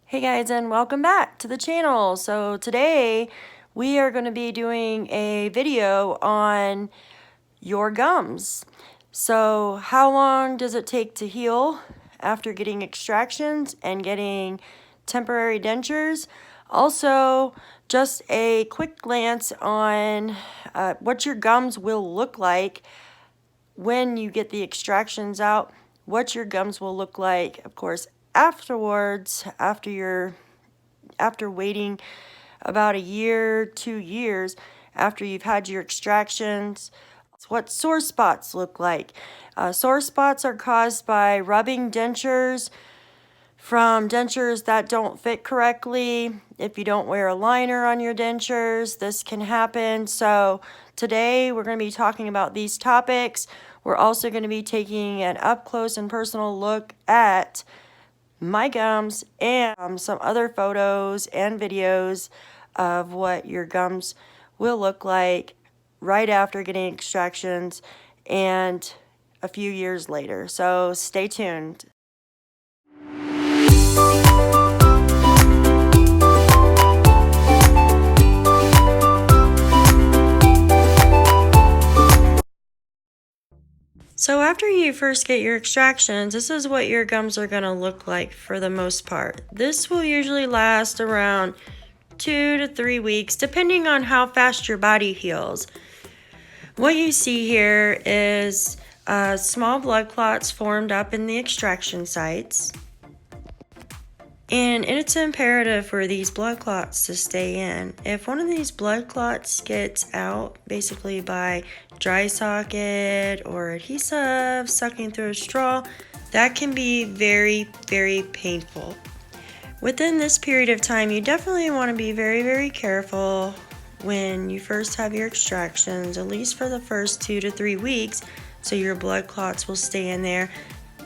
Hey guys, and welcome back to the channel. So today we are going to be doing a video on your gums. So how long does it take to heal after getting extractions and getting temporary dentures? Also, just a quick glance on what your gums will look like when you get the extractions out, what your gums will look like, of course, afterwards, after waiting about a year, 2 years after you've had your extractions. What sore spots look like. Sore spots are caused by rubbing dentures from dentures that don't fit correctly. If you don't wear a liner on your dentures, this can happen. So today we're going to be talking about these topics. We're also going to be taking an up close and personal look at my gums and some other photos and videos of what your gums will look like right after getting extractions and a few years later. So stay tuned. So after you first get your extractions, this is what your gums are going to look like for the most part. This will usually last around 2 to 3 weeks, depending on how fast your body heals. What you see here is small blood clots formed up in the extraction sites. And it's imperative for these blood clots to stay in. If one of these blood clots gets out, basically by dry socket or adhesive, sucking through a straw, that can be very, very painful. Within this period of time, you definitely want to be very, very careful when you first have your extractions, at least for the first 2 to 3 weeks, so your blood clots will stay in there.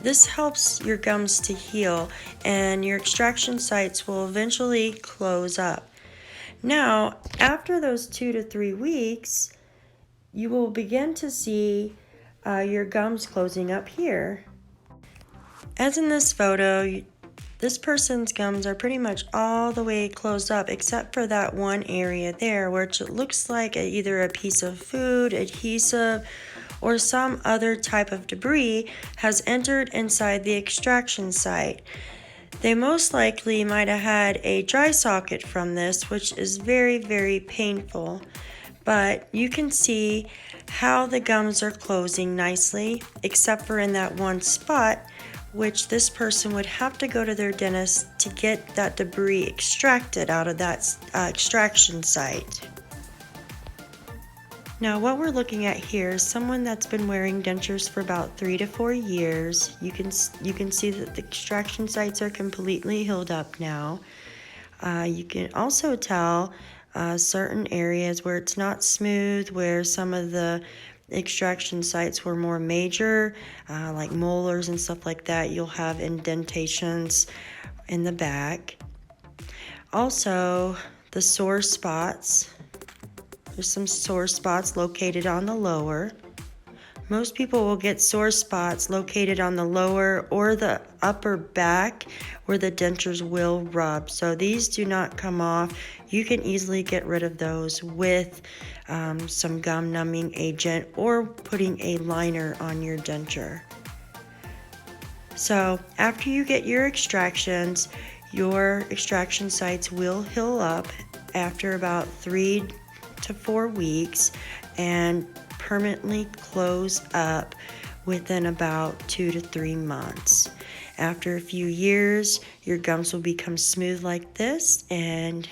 This helps your gums to heal, and your extraction sites will eventually close up. Now, after those 2 to 3 weeks, you will begin to see your gums closing up here. As in this photo, this person's gums are pretty much all the way closed up except for that one area there, which it looks like either a piece of food, adhesive, or some other type of debris has entered inside the extraction site. They most likely might have had a dry socket from this, which is very, very painful. But you can see how the gums are closing nicely, except for in that one spot, which this person would have to go to their dentist to get that debris extracted out of that extraction site. Now what we're looking at here is someone that's been wearing dentures for about 3 to 4 years. You can see that the extraction sites are completely healed up now. You can also tell certain areas where it's not smooth, where some of the extraction sites were more major, like molars and stuff like that. You'll have indentations in the back. Also, the sore spots. There's some sore spots located on the lower. Most people will get sore spots located on the lower or the upper back where the dentures will rub. So these do not come off. You can easily get rid of those with some gum numbing agent or putting a liner on your denture. So after you get your extractions sites will heal up after about 3 to 4 weeks and permanently close up within about 2 to 3 months. After a few years, your gums will become smooth like this and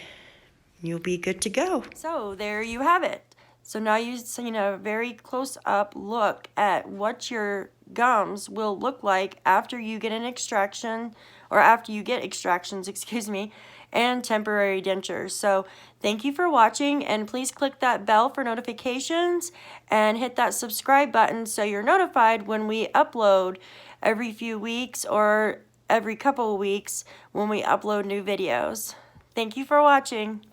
you'll be good to go. So there you have it. So now you've seen a very close up look at what your gums will look like after you get an extraction, or after you get extractions, excuse me, and temporary dentures. So thank you for watching, and please click that bell for notifications and hit that subscribe button so you're notified when we upload every few weeks or every couple of weeks when we upload new videos. Thank you for watching.